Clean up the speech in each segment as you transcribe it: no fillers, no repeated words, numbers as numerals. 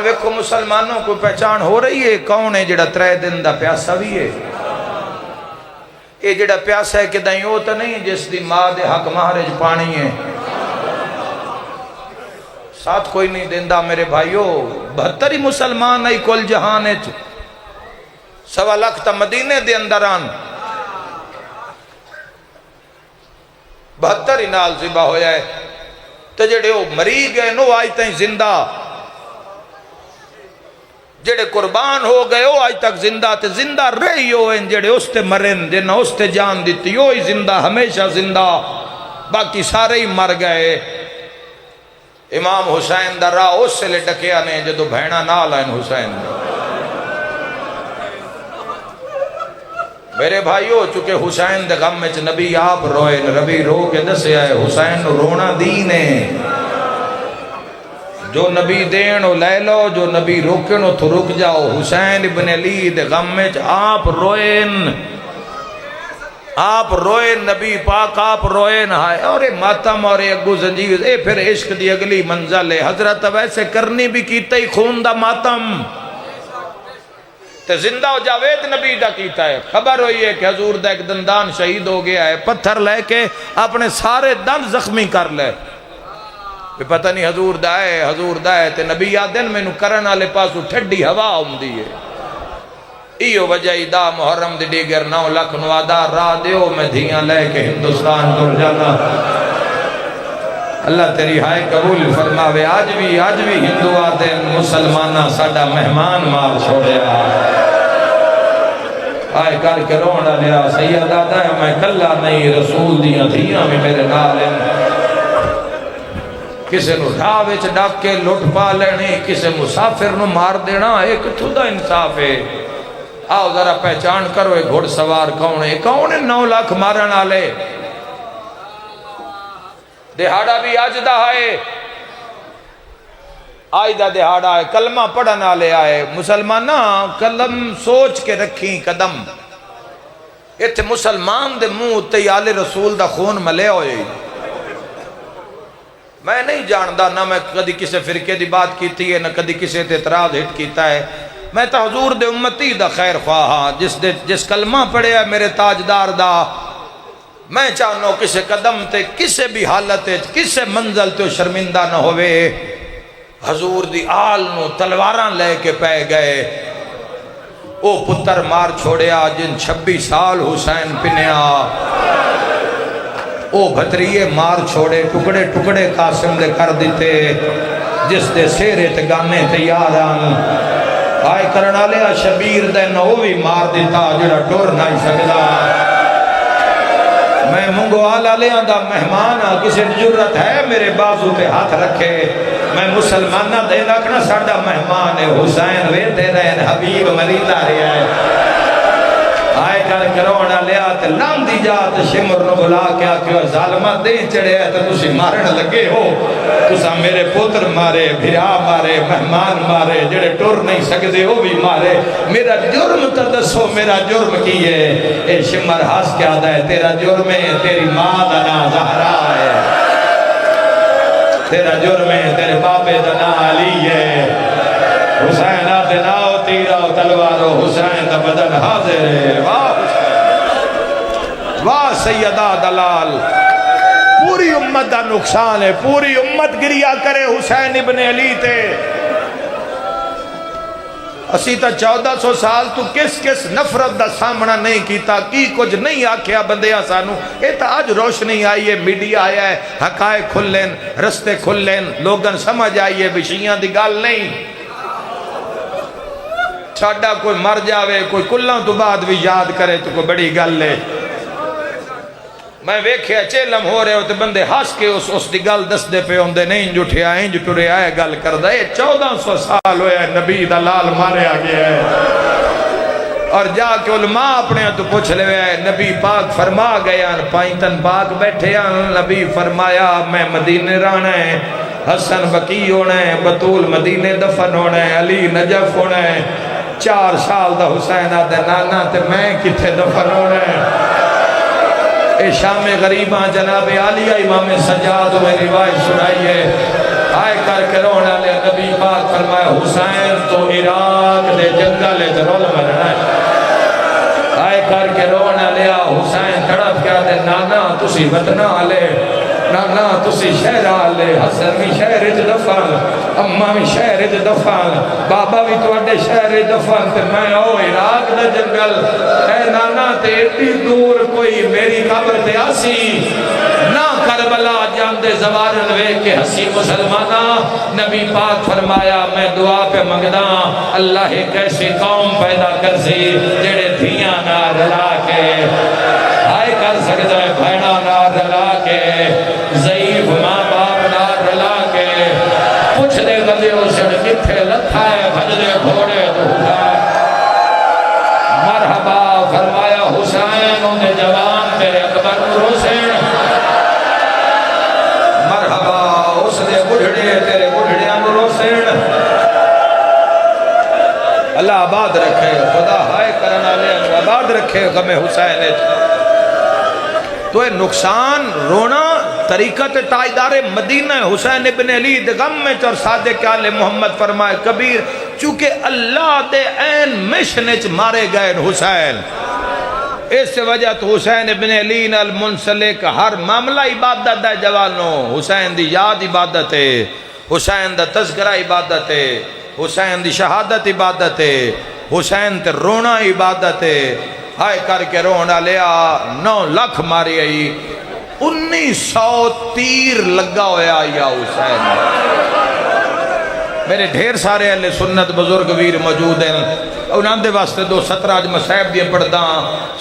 ویکھو مسلمانوں کو پہچان ہو رہی ہے کون ہے جڑا 3 دن دا پیاسا بھی ہے؟ یہ جڑا پیاسا ہے کہ دائیں وہ تو نہیں جس دی ماں دے حق مہرج پانی ہے، ساتھ کوئی نہیں دیندہ میرے بھائیو۔ 72 ہی مسلمان آئی کل جہانے 1.25 لاکھ تا مدینے دے اندران 72 ہی نال ذبح ہو جائے تو جڑے وہ مری گئے نو آج تائیں زندہ، جڑے قربان ہو گئے وہ آج تک زندہ تے زندہ رہی ہوئے جڑے اس تے مرن جنہ اس تے جان دیتی ہوئی زندہ ہمیشہ زندہ، باقی سارے ہی مر گئے۔ امام حسین دا راہ اس سے لے ڈکیا نے جدو بھینا نہ لائن حسین میرے بھائیو، چونکہ حسین دے غم میں نبی آپ روئے، نبی رو کے دسے آئے حسین رونا دین ہے، جو نبی دینو لے لو، جو نبی روکنو تو رک جاؤ۔ حسین ابن علی دے غم میں آپ روئن، آپ روئن، نبی پاک آپ روئن، اور ماتم اور اگو زنجیر، اے پھر عشق دی اگلی منزل ہے۔ حضرت ویسے کرنی بھی کیتا ہی خون دا ماتم تے زندہ جاوید نبی دا کیتا ہے۔ خبر ہوئی ہے کہ حضور دا ایک دندان شہید ہو گیا ہے، پتھر لے کے اپنے سارے دند زخمی کر لے، پتہ نہیں حضور دا ہے تے نبی آدن میں نو کرن آلے پاسو ٹھڈی ہوا آمدی ہے۔ ایو وجہ دا محرم دی ڈیگر 9 لاکھ نوادار راہ دیو میں دھیاں لے کے ہندوستان دور جانا۔ اللہ تیری ہائے قبول فرماوے۔ آج بھی ہندو آدن مسلمانہ ساڑا مہمان مار چھوڑیا، آئے کر کے رونا لیا سید آدھا ہے میں کلہ نہیں، رسول دیاں دھیاں میں میرے نالن، کسے نو ڈھاوچ ڈاک کے لٹ پا لینے، کسے مسافر نو مار دینا، ایک تھوڑا انصاف ہے۔ آؤ ذرا پہچان کرو ایک گھوڑ سوار کون ہے 9 لاکھ مارن آلے۔ دہاڑا بھی آج دا ہے، آج دا دہاڑا ہے، کلمہ پڑھن آلے آئے۔ مسلمانہ کلم سوچ کے رکھیں قدم، اتھے مسلمان دے منہ تے آل رسول دا خون ملے ہوئے۔ میں نہیں جاندہ، نہ میں کدی کسے فرقے دی بات کیتی ہے، نہ کدی کسے تے اعتراض ہٹ کیتا ہے۔ میں تا حضور دے امتی دا خیر خواہاں، جس کلمہ پڑھے ہے میرے تاجدار دا، میں چاہنو کسے قدم تے کسے بھی حالت ہے کسے منزل تے شرمندہ نہ ہوئے۔ حضور دی آل نو تلواراں لے کے پہ گئے، او پتر مار چھوڑیا جن 26 سال حسین پنیا، او بھتریے مار چھوڑے، ٹکڑے ٹکڑے قاسم دے کر دیتے، جس دے سیرے تے گانے تے یاران آئے کرنا لیا شبیر دے نو بھی مار دیتا جڑا ٹور نہیں سکتا۔ میں منگو آلہ لیا دا مہمانا، کسی جرت ہے میرے بازو پہ ہاتھ رکھے، میں مسلمانہ دے رکھنا ساڑا مہمان ہے حسین ویدے رہن حبیب مریدہ رہا ہے۔ آئے کر کرونا لیا تے لام دی جات شمر نو بلا کیا کیوں ظالمہ دے چڑھے ہے تو تسی مارن لگے ہو، تسا میرے پوتر مارے، بھرا مارے، مہمان مارے، جڑے ٹور نہیں سکتے ہو بھی مارے، میرا جرم تدسو میرا جرم کی ہے۔ اے شمر ہاس کیا دا ہے تیرا جرم ہے تیری ماں دا نا زہرا ہے، تیرا جرم ہے تیرے باپے دا نا علی ہے، حسین آتے ناؤ تیرا و تلوارو حسین دا بدن حاضر ہے۔ واہ سیدہ دلال، پوری امت دا نقصان ہے، پوری امت گریا کرے حسین ابن علی تے۔ اسی تا 1400 سال تو کس نفرت دا سامنا نہیں کیتا، کی کچھ نہیں آکھیا بندیاں سانو، اے تا آج روشنی آئی ہے، میڈیا آیا ہے، حقائق کھل لین، رستے کھل لین، لوگن سمجھ آئی ہے بشیاں دی گال نہیں۔ چھاڑا کوئی مر جاوے، کوئی کلوں تو بعد بھی یاد کرے تو کوئی بڑی گل لے۔ میں ویکھیا چیلم ہو رہے ہوتے بندے ہاس کے اس دی گل دس دے پہ ہوندے نہیں جھٹیا ہیں جو ٹرے آئے گل کر دے۔ 1400 سال ہوئے نبی دا لال مارے آگیا ہے، اور جا کے علماء اپنے تو پوچھ لے ہوئے نبی پاک فرما گیا، پائنتن پاک بیٹھے ہیں، نبی فرمایا میں مدینے رانا ہے، حسن بقی ہونا ہے، بطول مدینے دفن ہونا ہے، علی نجف ہونا ہے۔ 4 سال دا حسین آدھے نانا تے میں کتھے دفن ہونا ہے۔ اے شام غریباں جناب عالیہ امام سجاد میں روایت سنائی ہے، ہائے کر کے رونا لے نبی پاک فرمایا حسین تو عراق دے جنگل رول مرنا ہے ہائے کر کے رونا لیا حسین تڑپ کیا دے نانا تسی وطنہ لے نانا تسی شہرہ لے حسن بھی شہر دفن اممہ بھی شہر دفن بابا بھی توڑے شہر دفن تے میں او عراق دے جنگل اے نانا تے اتنی دور کوئی میری قبر تے آسی نہ کربلا جاندے زوارن وے کے ہسی مسلمانہ نبی پاک فرمایا میں دعا پہ مگدہ اللہ ایک ایسی قوم پیدا کر سی جڑے دھیاں نہ رلا کے آئے کر سکتا ہے بھائنہ نہ رلا کے ضعیف ماں باپ نہ رلا کے پوچھ دے گلے اسن کتھے لتھا ہے بھج دے گھوڑے تو ہے مرحبا فرمایا حسین انہیں جوان تیرے اکبر حسین مرحبا اس دے بڑھڑے تیرے بڑھڑے امر حسین اللہ آباد رکھے خدا ہائے کرنا لے آباد رکھے غم حسین تو اے نقصان رونا طریقت تائیدار مدینہ حسین ابن علی غم میں اور صادق آل محمد فرمائے کبیر چونکہ اللہ دے این مشنچ مارے گئے حسین اس وجہ تو حسین ابن علی المنسلک ہر معاملہ عبادت ہے جوانوں حسین دی یاد عبادت ہے حسین دا تذکرہ عبادت ہے حسین دی شہادت عبادت ہے حسین تے رونا عبادت ہے ہائے کر کے رونا لیا 9 لاکھ ماری آئی 1900 تیر لگا ہویا یا حسین میرے ڈھیر سارے اہل سنت بزرگ ویر موجود ہیں انہاں دے واسطے 217 اج مصائب دیے پڑھدا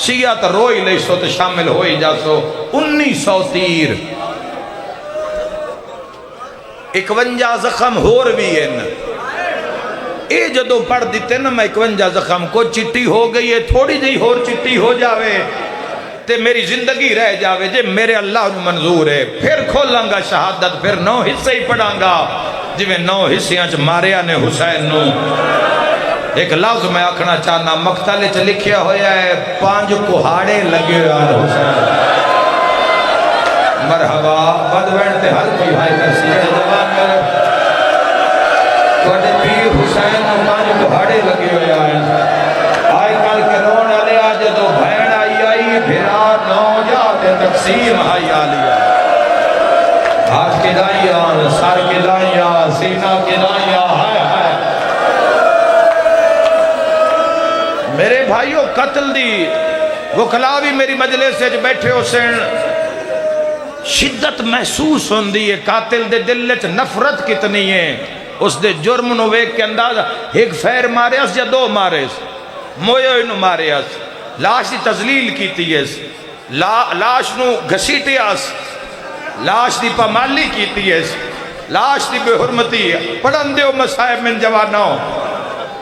شیعہ تے روئی لئی سو تے شامل ہوئی جا سو 1900 تیر 51 زخم ہور بھی ہیں اے جدو پڑھ دیتے نا میں 51 زخم کو چٹی ہو گئی ہے تھوڑی جی ہور چٹی ہو جاوے تے میری زندگی رہ جاوے جے میرے اللہ نو منظور ہے پھر کھولاں گا شہادت پھر 9 حصے ہی پڑھاں گا جی میں 9 حصیاں چ ماریا نے حسین نو ایک لفظ میں آکھنا چاہنا مقتل چ لکھیا ہویا ہے 5 کوہاڑے لگے ہوئے حسین مرحبا بدوین تے ہر کوئی بھائی کرسی ہے جوان میرے توڑے پیر حسین نو 5 کوہاڑے لگے ہوئے آئے کل کے رون علی آج دو بھین آئی بھرا نو جا تے تقسیم آئی آلیا ہاتھ کے دائیاں سار کے دائیاں سینہ کے دائیاں ہائے ہائے میرے بھائیوں قتل دی وہ کلاوی میری مجلس سے بیٹھے حسین شدت محسوس ہوندی ہے قاتل دے دل وچ نفرت کتنی ہے اس دے جرم نو ویک کے اندازہ ایک فیر مارے اس یا 2 مارے اس مویو انو مارے اس لاش دی تزلیل کیتی ہے لاش نو گھسیٹے اس لاش دی پامالی کیتی ہے لاش دی بے حرمتی پڑھن دیو مصائب من جوانوں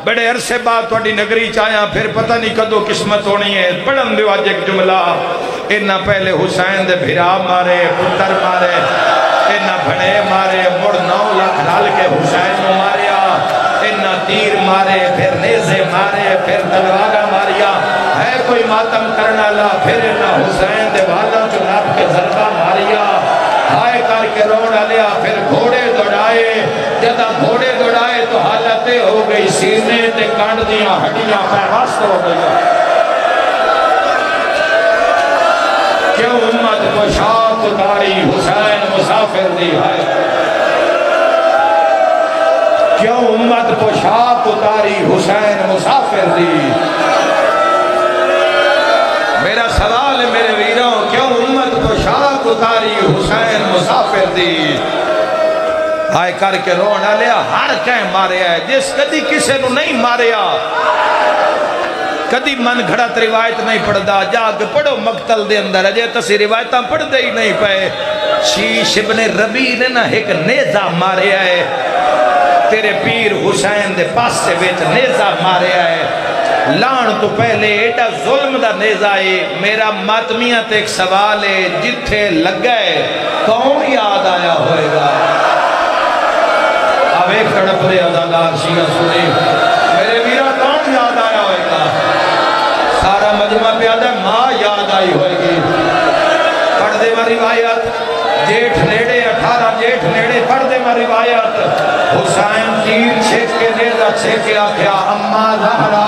بڑے عرصے بعد توڑی نگری چاہیاں پھر پتہ نہیں کدو قسمت ہونی ہے پڑھن دیو آج ایک جملہ انہا پہلے حسین دے بھرا مارے پتر مارے انہا بھڑے مارے مڑ 9 لاکھ ڈال کے حسین نو ماریا انہا تیر مارے پھر نیزے مارے پھر تلوارہ ماریا ہے کوئی ماتم کرنا لا پھر انہا حسین دے والا چناب کے ضربہ ماریا ہائے کر کے روڑا لیا پھر گھوڑے دوڑائے جدہ گھوڑے دوڑائے تو حالتیں ہو گئی سینے تے کانڈ دیا ہڈیاں پیواست ہو گئی کیوں امت کو شاک اتاری حسین مسافر دی ہے کیوں امت کو شاک اتاری حسین مسافر دی میرا سوال ہے میرے ویروں کیوں امت کو شاک اتاری حسین مسافر دی آئے کر کے رونا لیا ہر کہیں ماریا ہے جس کدی کسے نو نہیں ماریا کدی من گھڑت روایت نہیں پڑھدا جا کے پڑھو مقتل دے اندر اجے تسی روایتاں پڑھ دے ہی نہیں پائے شیش ابن ربی نے نہ ایک نیزہ ماریا ہے تیرے پیر حسین دے پاس سے بیچ نیزہ ماریا ہے لان تو پہلے ایڈا ظلم دا نیزہ ہے میرا ماتمیت ایک سوال ہے جتھے لگ گئے کون یاد آیا ہوئے گا اب ایک کڑپ دے ادادار شیعہ سنی میرے میرا کون یاد آیا ہوئے گا سارا مجمع پیادہ ماں یاد آئی ہوئے گی پڑھ دے میں روایت جیٹھ نیڑے 18 جیٹھ نیڑے پڑھ دے میں روایت حسین تیر چھک کے نیزہ چھک کے آکھیا اما زہرا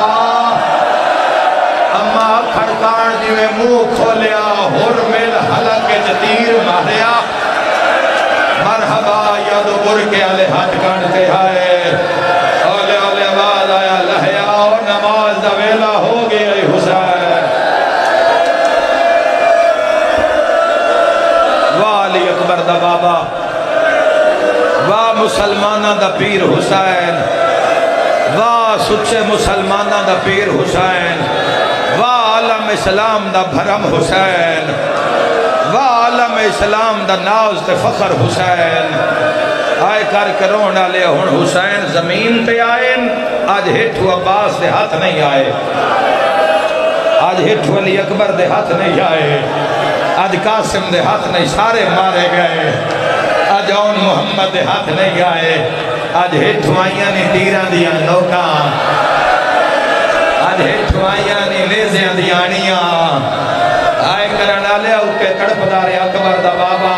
اما کھڑکان جی میں منہ کھولیا ہر مل حلق تیر ماریا مرحبا ید بر کے علی ہاتھ کانتے آئے اولے اولے آواز آیا لہیا اور نماز دا ویلا ہو گیا حسین واہ علی اکبر دا بابا واہ مسلمانہ دا پیر حسین واہ سچے مسلمانہ دا پیر حسین واہ عالم اسلام دا بھرم حسین واہ عالم اسلام دا ناز تے فخر حسین آئے کر کرون آلے ہن حسین زمین پہ آئین آج ہٹھو عباس دے ہاتھ نہیں آئے آج ہٹھو علی اکبر دے ہاتھ نہیں آئے آج قاسم دے ہاتھ نہیں سارے مارے گئے آج اون محمد دے ہاتھ نہیں آئے آج ہٹھو آئیاں نے تیران دیا نوکاں آج ہٹھو آئیاں نے لیزیاں دیا آنیاں آئے کرنا لیا اوکے کڑپ دارے اکبر دا بابا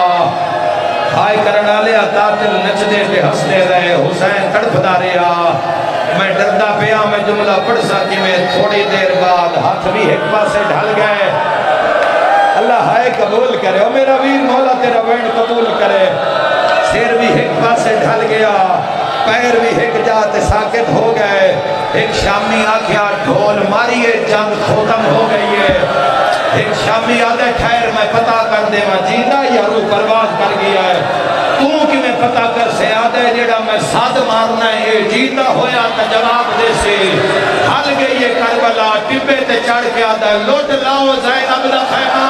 آئے کرنا لیا قاتل نچدے تے ہستے رہے حسین کڑپ دارے میں ڈردہ پیا میں جملہ پڑھ ساکی میں تھوڑی دیر بعد ہاتھ بھی ایک پاسے ڈھل گئے اللہ ہائے قبول کرے او میرا ویر مولا تیرا وین قبول کرے سیر بھی ایک پاسے ڈھل گیا پیر بھی ایک جاتے ساکت ہو گئے ایک شامی آکھیا ڈھول ماریے جنگ ختم ہو گئی ہے ایک شامی آدھے ٹھہر میں پتہ کر دے میں جیندہ یا روح پرواز کر گیا ہے تو کی میں پتہ کر سے آدھے جیڑا میں ساتھ مارنا ہے یہ جیندہ ہویا تا جواب دے سے حل گئی ہے کربلا ٹبے تے چڑھ کے آدھے لوٹ لاؤ زینب دا خیمہ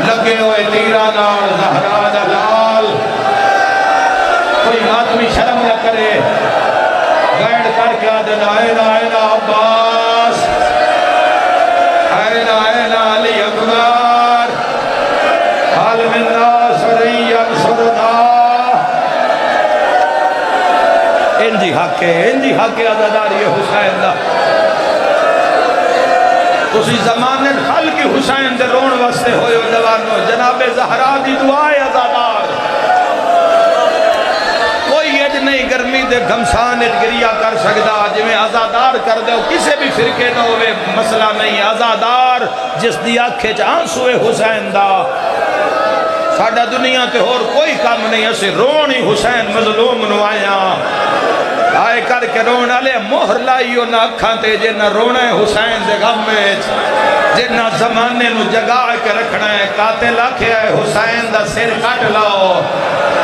لگے ہوئے تیرانہ زہرا دلال کوئی آدمی شرم نہ کرے گیڑ کر کے آدھے آئینہ عباس آئینہ علی اکبر حال من ناصری انصرنا انجی حق عزاداری حسین دا اسی زمانے خلق حسین دے رون واسطے ہوئے جوانو جناب زہرا دی دعائے عزادار کوئی اج نہیں گرمی دے گھمسان اج گریا کر سکتا جی میں عزادار کر دے کسے بھی فرقے نہ ہوئے مسئلہ نہیں عزادار جس دی آنکھیں آنسوے حسین دا ساڑھا دنیا تے اور کوئی کام نہیں اسے رونی حسین مظلوم نوائیاں آئے کر کے رونا لے مہر لائیو نہ اکھاں تے جنہ رونا ہے حسین دے غم میں جنہ زمانے نو جگا کے رکھنا ہے قاتل آکھے ہے حسین دا سر کٹ لاؤ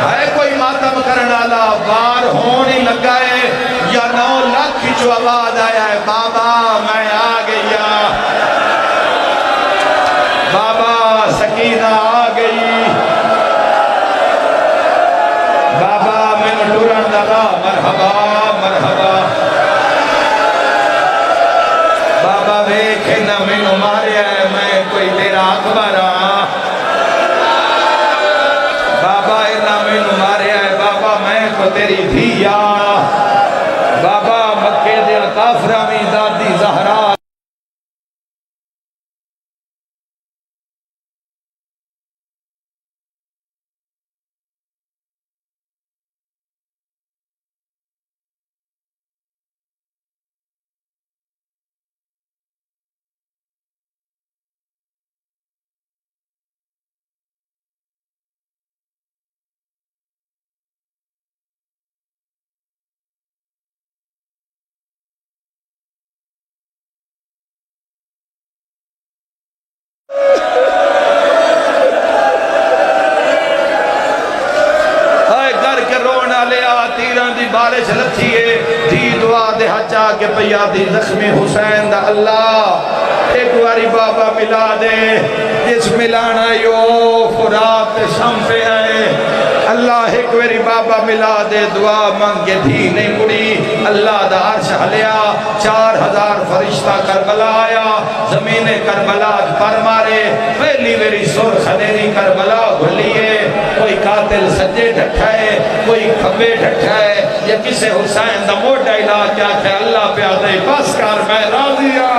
ہے کوئی ماتم کرنا لا بار ہونی لگائے یا 9 لاکھ کی جو آواز آیا ہے بابا میں آ گیا بابا سکینہ آ گئی بابا میں ٹورن دلا مرحبا مرحبا بابا ویکھے نہ میں مارے ہے میں کوئی تیرا اکبر ہاں بابا نہ میں مارے ہے بابا میں کو تیری دھیا بابا مکے دے کافرہ میں دادی زہرا تیران دی بارش لتھیے دی دعا دے ہچا کے پیادی زخمی حسین دا اللہ ایک واری بابا ملا دے جس ملانا یو فرات شام پہ آئے اللہ ایک واری بابا ملا دے دعا مانگے تھی نہیں مڑی اللہ دا عرش حلیا 4000 فرشتہ کربلا آیا زمین کربلا پر مارے پہلی ویری سور خدیری کربلا گھلیے کوئی قاتل سجے ڈھٹھائے کوئی کھبے ڈھٹھائے یا کسے حسین دا موٹا علاج کیا کہ اللہ پہ آدھے بس کر میں راضیا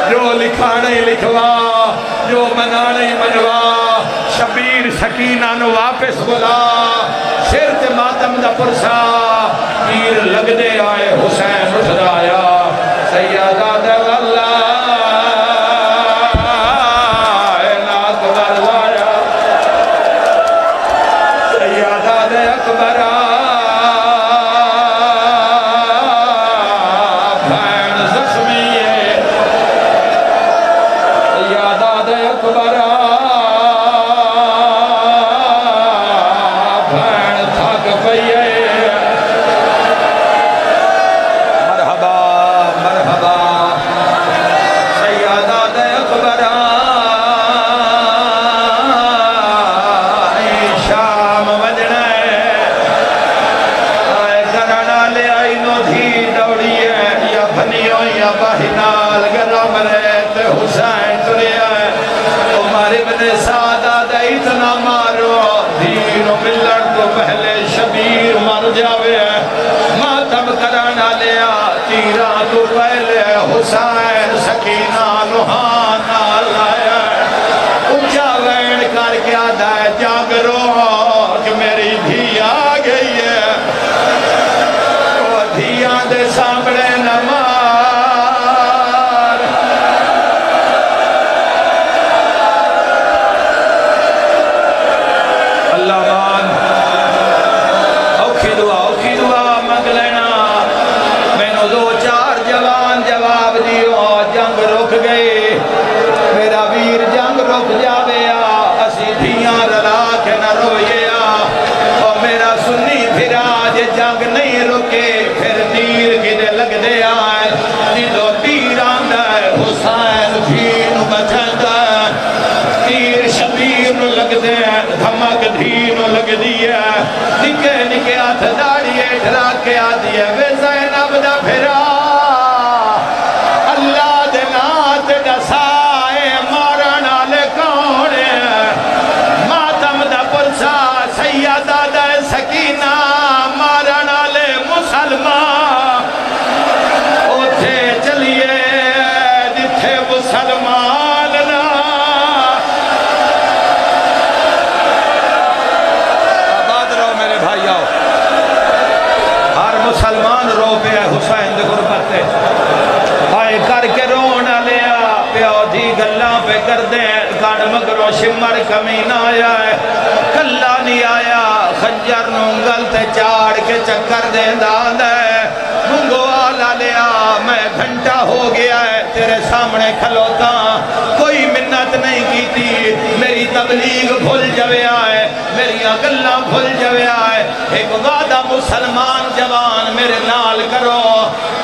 جو لکھانے لکھوا جو منانے منوا شبیر سکینہ نو واپس بلا سر تے ماتم دا پرسا تیر لگ دے آئے حسین اٹھ رایا سیدہ دے اللہ اکبر وایا سیدہ دے اکبر بھین زخمی ہے سیدہ دے اکبر بھین تھک پئیے مرحبا مرحبا سیدہ دے اکبر شام وجنا ہے آئے کرنا لے آئی نو دھی دوڑی ہے یا بھنیوں یا بہنال گرم رہتے حسین تریا ہے عمر ابن سعدہ دے اتنا مارو دینو ملن تو پہلے شبیر مر جاوے ماتم کرنا لیا تیرا تو پہلے حسین سکینہ نوحانا لایا اچھا وین کر کے آدھا ہے جاگرو کہ میری دھی آ گئی ہے وہ دھیاں دے سامنے نمار اللہ مان اوکھی دعا منگ لینا میں نو دو چار جوان جواب دیو جنگ رک گئے میرا ویر جنگ رک جاوے اسی دھیاں رلا کے نہ روئے اور میرا سنی پھر آج جنگ نہیں رکے پھر تیر گنے لگ دے آئے دیدو تیر آندہ ہے حسین دھین بچندہ ہے تیر شبیر نو لگ دے دھمک دھینو لگ دیا نکے نکے آتھ داڑیے ڈھرا کے آدھی ہے وے زینب دا پھرا اللہ دے نات دسائے مارنا لے کونے ماتم دا پرسا سیدہ دا سکینہ مارنا لے مسلمان اوتھے چلیے جتھے مسلمان نا آباد رہو میرے بھائی آؤ ہر مسلمان رو پہ حسین دے غربت ہے آئے کر کے رونا لیا پیو دی گلاں پہ کر دیں کان مگرو شمر کمین آیا ہے کلا نہیں آیا خنجر نونگل تے چاڑ کے چکر دیں داند ہے مونگو آلا لیا میں گھنٹا ہو گیا ہے تیرے سامنے کھلوتا کوئی منت نہیں کی تھی میری تبلیغ بھول جوے آئے میری گلاں بھول جوے آئے ایک وعدہ مسلمان جوان میرے نال کرو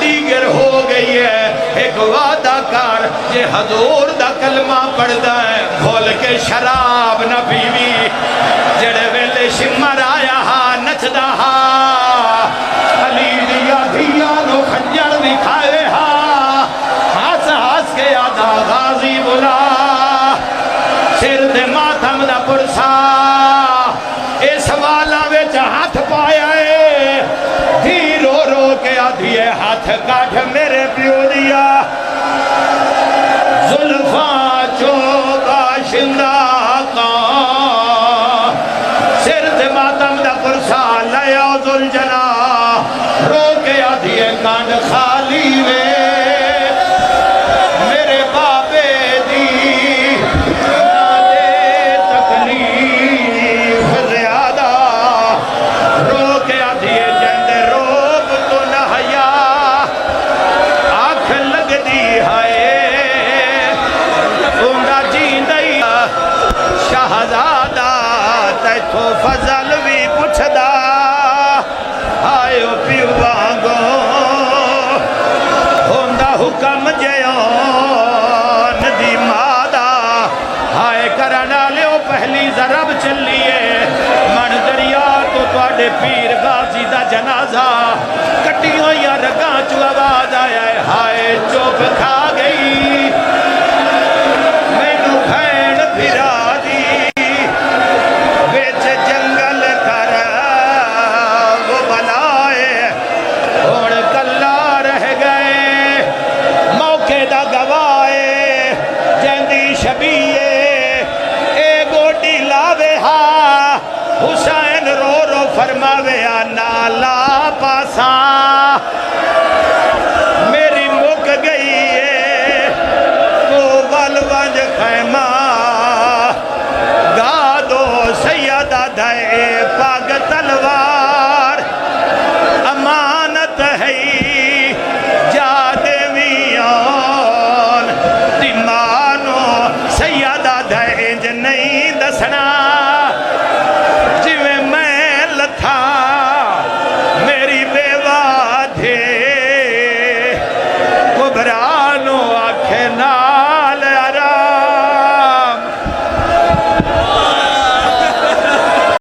دیگر ہو گئی ہے ایک وعدہ کر یہ حضور دا کلمہ پڑھدا ہے کھول کے شراب نہ پیوی جڑے ویلے شمر آیا ہا نچدا ہا علی دیا دھیا نو خنجر دکھائے ہا ہاس ہاس کے آدھا غازی بلا سر دے ماتم دا پرسا اس والا وچ ہاتھ پایا ہے دھی رو رو کے آدھی ہے ہاتھ کاٹھ میرے پیو دیا زلفاں چوکا شندہ کان سر دے ماتم دا پرسا لیا زلجنا رو کے آدھی ہے کانڈ خالی میں میرے بابے دی نہ دے تکلیف زیادہ رو کے آدھی ہے جند روب تو نہ حیا آنکھ لگ دی ہے اونڈا جیندئی شہزادہ تیتھو فضل بھی پچھدا آئیو پیو وانگو ہوندہ حکم جیون دی مادہ آئے کرنا لیو پہلی ضرب چلیے من دریا تو توڑے پیر غازی دا جنازہ کٹیوں یا رگاں چو آواز آیا ہے ہائے چوپ کھا گئی مینو بھین پھرا دی بیچ جنگل کر وہ بلائے اور کلا رہ گئے موقع دا گوائے جندی شبیے اے گوٹی لاوے ہا حسین رو رو فرما لا پاسا میری مک گئی ہے تو ول ونج خیمہ گا دو سیدہ دھائے پاگ تلوار امانت ہے جا دیویان تیمانو سیدہ دھائے نہیں دسنا